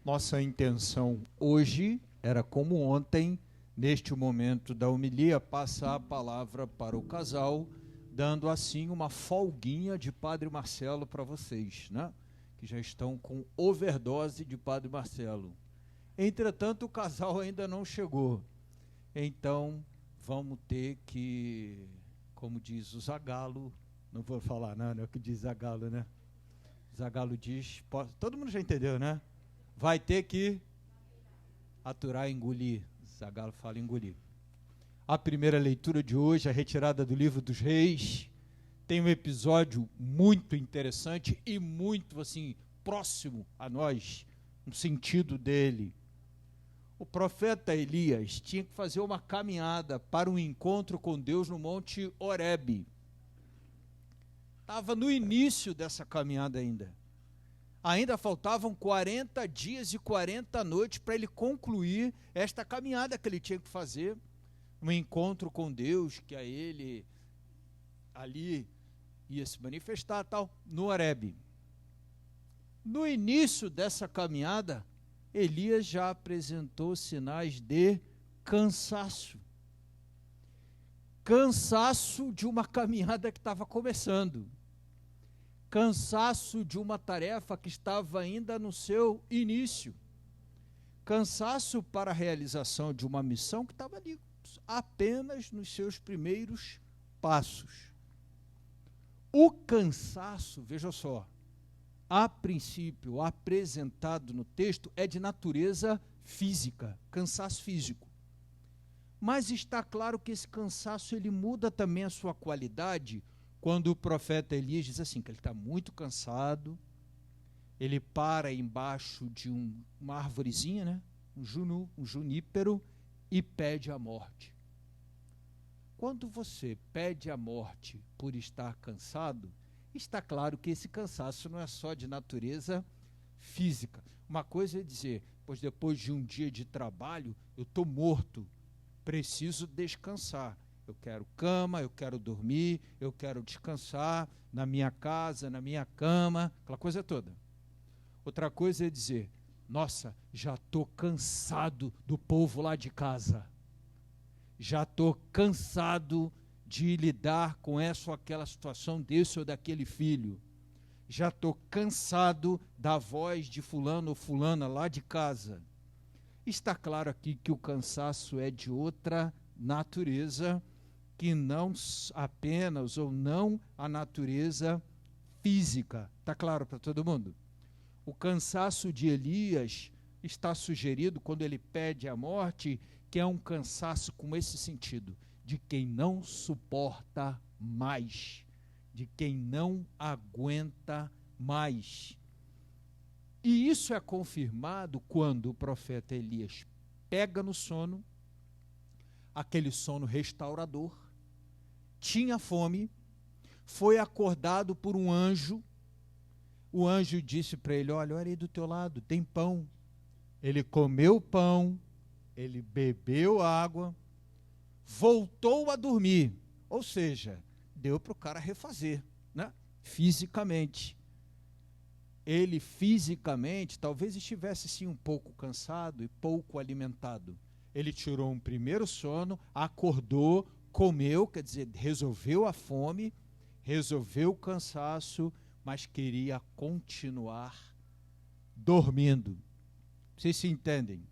Nossa intenção hoje era, como ontem, neste momento da homilia, passar a palavra para o casal, dando assim uma folguinha de Padre Marcelo para vocês, né? Que já estão com overdose de Padre Marcelo. Entretanto, o casal ainda não chegou. Então, vamos ter que, como diz o Zagalo, não vou falar não é o que diz Zagalo, né? Zagalo diz, todo mundo já entendeu, né? Vai ter que aturar e engolir. Zagalo fala engolir. A primeira leitura de hoje, a retirada do livro dos Reis, tem um episódio muito interessante e muito assim próximo a nós, no sentido dele. O profeta Elias tinha que fazer uma caminhada para um encontro com Deus no Monte Horebe. Estava no início dessa caminhada ainda. Ainda faltavam 40 dias e 40 noites para ele concluir esta caminhada que ele tinha que fazer, um encontro com Deus, que a ele ali ia se manifestar, tal, no Horebe. No início dessa caminhada, Elias já apresentou sinais de cansaço. Cansaço de uma caminhada que estava começando. Cansaço de uma tarefa que estava ainda no seu início. Cansaço para a realização de uma missão que estava ali apenas nos seus primeiros passos. O cansaço, veja só, a princípio apresentado no texto é de natureza física, cansaço físico. Mas está claro que esse cansaço ele muda também a sua qualidade quando o profeta Elias diz assim, que ele está muito cansado, ele para embaixo de uma arvorezinha, né? um junípero, e pede a morte. Quando você pede a morte por estar cansado, está claro que esse cansaço não é só de natureza física. Uma coisa é dizer, pois depois de um dia de trabalho, eu estou morto, preciso descansar. Eu quero cama, eu quero dormir, eu quero descansar na minha casa, na minha cama, aquela coisa toda. Outra coisa é dizer, nossa, já estou cansado do povo lá de casa. Já estou cansado de lidar com essa ou aquela situação desse ou daquele filho. Já estou cansado da voz de fulano ou fulana lá de casa. Está claro aqui que o cansaço é de outra natureza, que não apenas ou não a natureza física. Está claro para todo mundo? O cansaço de Elias está sugerido quando ele pede a morte, que é um cansaço com esse sentido, de quem não suporta mais, de quem não aguenta mais. E isso é confirmado quando o profeta Elias pega no sono, aquele sono restaurador, tinha fome, foi acordado por um anjo, o anjo disse para ele, olha aí do teu lado, tem pão. Ele comeu o pão, ele bebeu água, voltou a dormir, ou seja, deu para o cara refazer, né? Fisicamente. Ele fisicamente talvez estivesse sim um pouco cansado e pouco alimentado. Ele tirou um primeiro sono, acordou, comeu, quer dizer, resolveu a fome, resolveu o cansaço, mas queria continuar dormindo. Vocês se entendem?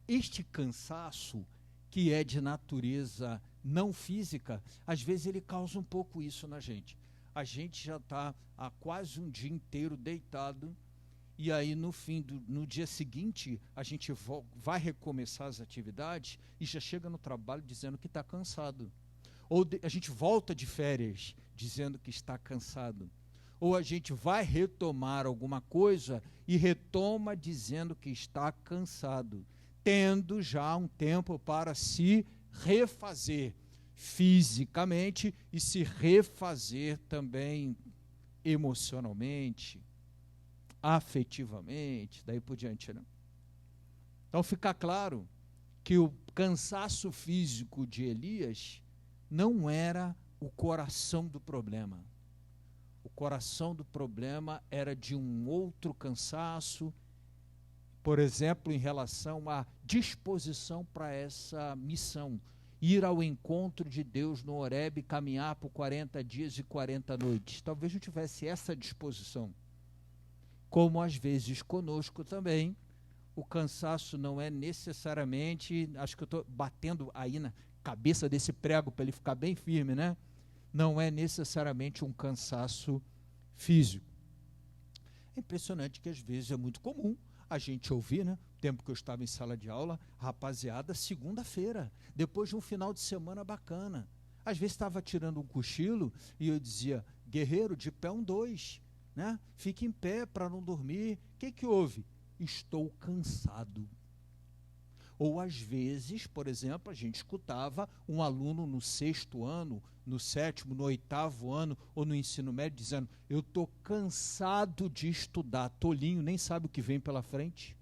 Este cansaço, que é de natureza não física, às vezes ele causa um pouco isso na gente. A gente já está há quase um dia inteiro deitado, e aí no dia seguinte a gente vai recomeçar as atividades e já chega no trabalho dizendo que está cansado. Ou a gente volta de férias dizendo que está cansado. Ou a gente vai retomar alguma coisa e retoma dizendo que está cansado, tendo já um tempo para se refazer fisicamente e se refazer também emocionalmente, afetivamente, daí por diante, né? Então fica claro que o cansaço físico de Elias não era o coração do problema. O coração do problema era de um outro cansaço por exemplo, em relação à disposição para essa missão, ir ao encontro de Deus no Horebe, caminhar por 40 dias e 40 noites. Talvez não tivesse essa disposição. Como às vezes conosco também, o cansaço não é necessariamente, acho que eu estou batendo aí na cabeça desse prego para ele ficar bem firme, né? Não é necessariamente um cansaço físico. É impressionante que às vezes é muito comum a gente ouvir, né? O tempo que eu estava em sala de aula, rapaziada, segunda-feira, depois de um final de semana bacana. Às vezes estava tirando um cochilo e eu dizia, guerreiro, de pé 2, né? Fique em pé para não dormir. O que houve? Estou cansado. Ou às vezes, por exemplo, a gente escutava um aluno no 6º ano, no 7º, no 8º ano, ou no ensino médio, dizendo, eu estou cansado de estudar, tolinho, nem sabe o que vem pela frente.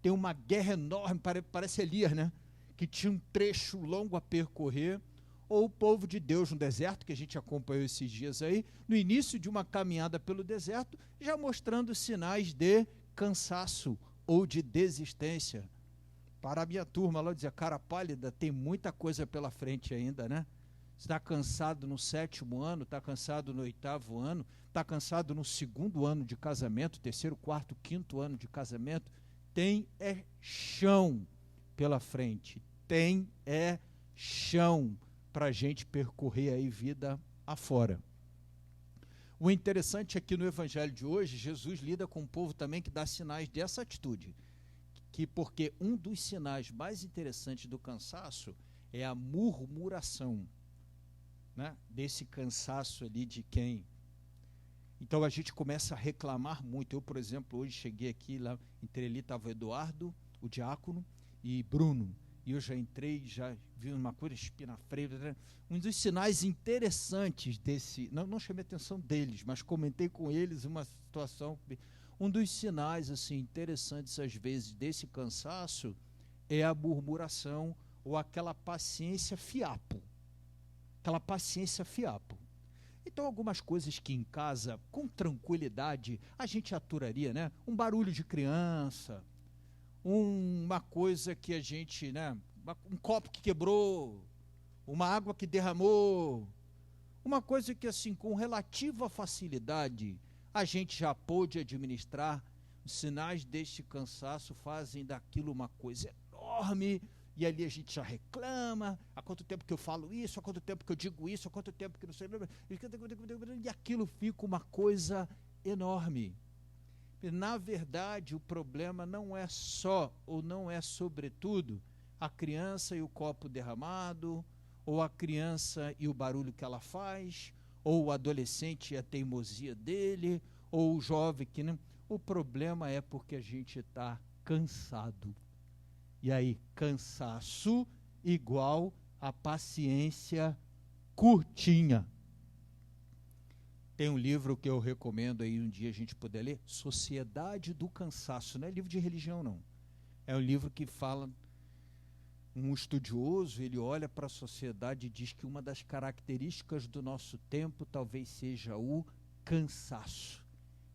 Tem uma guerra enorme, parece Elias, né? Que tinha um trecho longo a percorrer. Ou o povo de Deus no deserto, que a gente acompanhou esses dias aí, no início de uma caminhada pelo deserto, já mostrando sinais de cansaço ou de desistência. Para a minha turma, ela dizia, cara pálida, tem muita coisa pela frente ainda, né? Está cansado no 7º ano, está cansado no 8º ano, está cansado no 2º ano de casamento, 3º, 4º, 5º ano de casamento. Tem chão pela frente, tem chão para a gente percorrer aí vida afora. O interessante é que no evangelho de hoje, Jesus lida com um povo também que dá sinais dessa atitude, porque um dos sinais mais interessantes do cansaço é a murmuração, né? Desse cansaço ali de quem? Então a gente começa a reclamar muito. Eu, por exemplo, hoje cheguei aqui, lá entrei ali, estava o Eduardo, o diácono, e Bruno, e eu já entrei, já vi uma coisa, espina freira. Um dos sinais interessantes desse, não chamei a atenção deles, mas comentei com eles uma situação. Um dos sinais assim interessantes às vezes desse cansaço é a murmuração ou aquela paciência fiapo. Então algumas coisas que em casa, com tranquilidade, a gente aturaria, né? Um barulho de criança, uma coisa que a gente, né? Um copo que quebrou, uma água que derramou, uma coisa que assim, com relativa facilidade, a gente já pôde administrar. Os sinais deste cansaço fazem daquilo uma coisa enorme, e ali a gente já reclama, há quanto tempo que eu falo isso, há quanto tempo que eu digo isso, há quanto tempo que não sei, e aquilo fica uma coisa enorme. Na verdade, o problema não é só, ou não é sobretudo, a criança e o copo derramado, ou a criança e o barulho que ela faz, ou o adolescente e a teimosia dele, ou o jovem que não. O problema é porque a gente está cansado. E aí, cansaço igual a paciência curtinha. Tem um livro que eu recomendo aí um dia a gente poder ler, Sociedade do Cansaço. Não é livro de religião, não. É um livro que fala, um estudioso, ele olha para a sociedade e diz que uma das características do nosso tempo talvez seja o cansaço.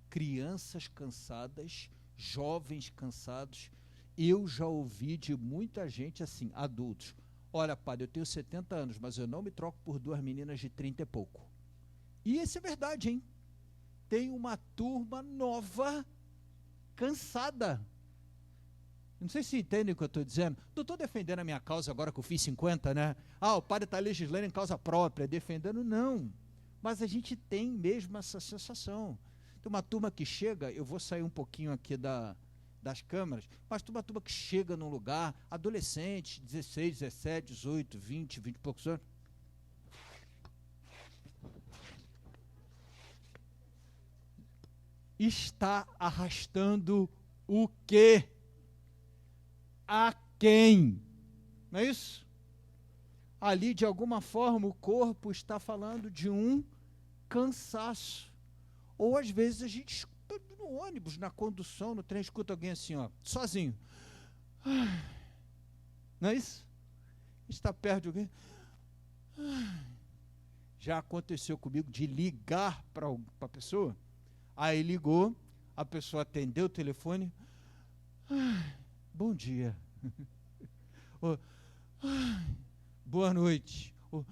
Crianças cansadas, jovens cansados. Eu já ouvi de muita gente assim, adultos, olha, padre, eu tenho 70 anos, mas eu não me troco por 2 meninas de 30 e pouco. E isso é verdade, hein? Tem uma turma nova, cansada. Não sei se entendem o que eu estou dizendo. Não estou defendendo a minha causa agora que eu fiz 50, né? O padre está legislando em causa própria, defendendo, não. Mas a gente tem mesmo essa sensação. Tem uma turma que chega, eu vou sair um pouquinho aqui das câmeras, mas uma turma que chega num lugar, adolescente, 16, 17, 18, 20 e poucos anos. Está arrastando o quê? A quem? Não é isso? Ali, de alguma forma, o corpo está falando de um cansaço. Ou, às vezes, a gente escuta no ônibus, na condução, no trem, escuta alguém assim, ó, sozinho. Não é isso? Está perto de alguém. Já aconteceu comigo de ligar para a pessoa. Aí ligou, a pessoa atendeu o telefone. Bom dia. Oh, boa noite. Oh,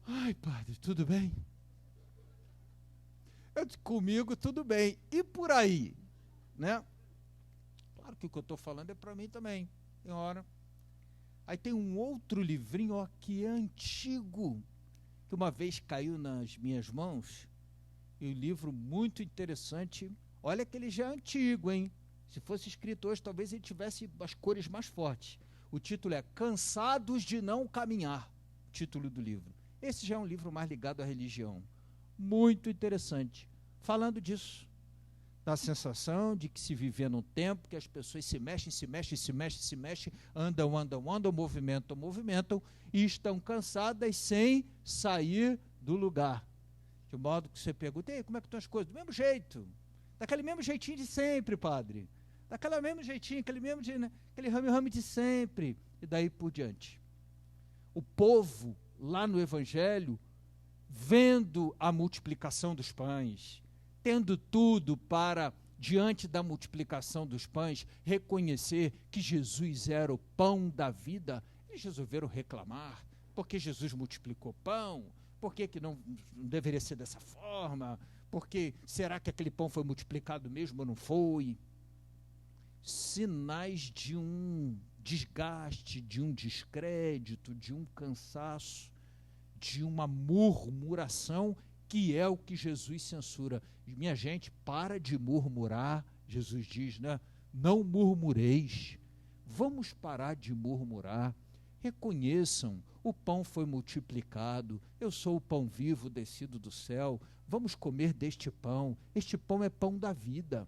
ai, padre, tudo bem? Comigo tudo bem. E por aí, né? Claro que o que eu estou falando é para mim também. Tem hora. Aí tem um outro livrinho, ó, que é antigo, que uma vez caiu nas minhas mãos, e um livro muito interessante. Olha que ele já é antigo, hein? Se fosse escrito hoje, talvez ele tivesse as cores mais fortes. O título é Cansados de Não Caminhar, título do livro. Esse já é um livro mais ligado à religião. Muito interessante. Falando disso, da sensação de que se viver num tempo que as pessoas se mexem, andam, movimentam, e estão cansadas sem sair do lugar. De modo que você pergunta, ei, como é que estão as coisas? Do mesmo jeito. Daquele mesmo jeitinho de sempre, padre. Daquele mesmo jeitinho, aquele rame-rame de sempre. E daí por diante. O povo, lá no Evangelho, vendo a multiplicação dos pães, tendo tudo para, diante da multiplicação dos pães, reconhecer que Jesus era o pão da vida, eles resolveram reclamar, porque Jesus multiplicou pão, por que não deveria ser dessa forma, porque será que aquele pão foi multiplicado mesmo ou não foi? Sinais de um desgaste, de um descrédito, de um cansaço, de uma murmuração, que é o que Jesus censura. Minha gente, para de murmurar, Jesus diz, né? Não murmureis. Vamos parar de murmurar. Reconheçam, o pão foi multiplicado, eu sou o pão vivo descido do céu, vamos comer deste pão. Este pão é pão da vida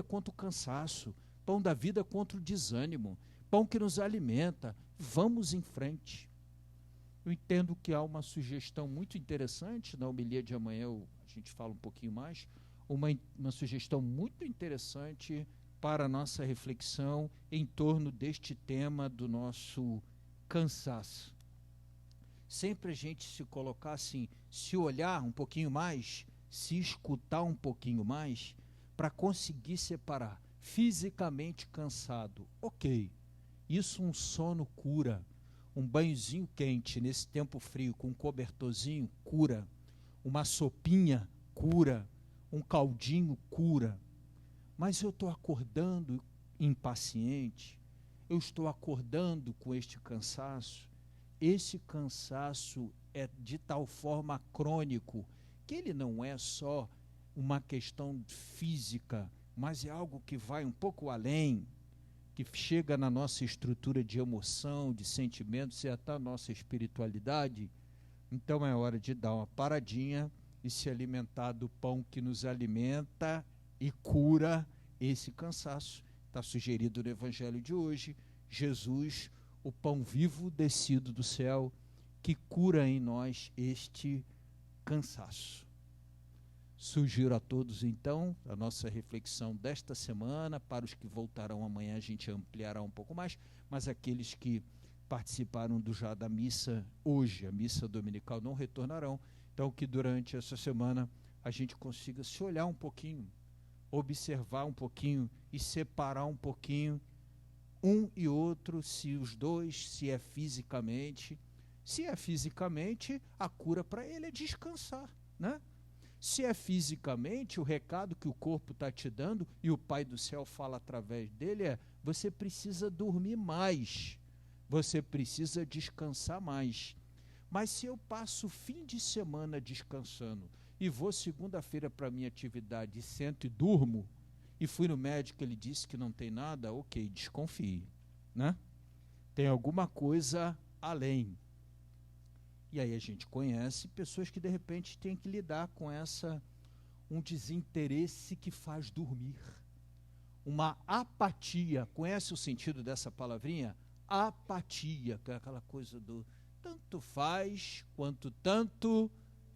contra o cansaço, pão da vida contra o desânimo, pão que nos alimenta. Vamos em frente. Eu entendo que há uma sugestão muito interessante, na homilia de amanhã a gente fala um pouquinho mais, uma sugestão muito interessante para a nossa reflexão em torno deste tema do nosso cansaço. Sempre a gente se colocar assim, se olhar um pouquinho mais, se escutar um pouquinho mais, para conseguir separar fisicamente cansado. Ok, isso um sono cura. Um banhozinho quente nesse tempo frio, com um cobertorzinho, cura. Uma sopinha, cura. Um caldinho, cura. Mas eu estou acordando impaciente, eu estou acordando com este cansaço. Esse cansaço é de tal forma crônico, que ele não é só uma questão física, mas é algo que vai um pouco além, que chega na nossa estrutura de emoção, de sentimentos e até a nossa espiritualidade. Então é hora de dar uma paradinha e se alimentar do pão que nos alimenta e cura esse cansaço. Está sugerido no Evangelho de hoje, Jesus, o pão vivo descido do céu, que cura em nós este cansaço. Sugiro a todos, então, a nossa reflexão desta semana. Para os que voltarão amanhã, a gente ampliará um pouco mais, mas aqueles que participaram já da missa hoje, a missa dominical, não retornarão. Então, que durante essa semana a gente consiga se olhar um pouquinho, observar um pouquinho e separar um pouquinho um e outro, se os dois, se é fisicamente. Se é fisicamente, a cura para ele é descansar, né? Se é fisicamente, o recado que o corpo está te dando, e o Pai do Céu fala através dele, é: você precisa dormir mais, você precisa descansar mais. Mas se eu passo o fim de semana descansando, e vou segunda-feira para a minha atividade, sento e durmo, e fui no médico, ele disse que não tem nada, ok, desconfie, né? Tem alguma coisa além. E aí a gente conhece pessoas que de repente têm que lidar com um desinteresse que faz dormir, uma apatia. Conhece o sentido dessa palavrinha? Apatia, que é aquela coisa do tanto faz quanto tanto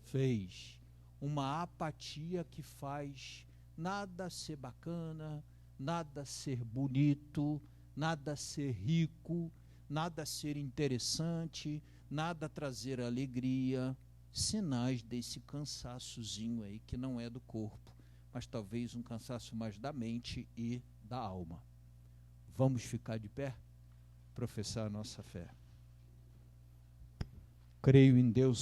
fez. Uma apatia que faz nada ser bacana, nada ser bonito, nada ser rico, nada ser interessante, nada trazer alegria. Sinais desse cansaçozinho aí, que não é do corpo, mas talvez um cansaço mais da mente e da alma. Vamos ficar de pé? Professar a nossa fé. Creio em Deus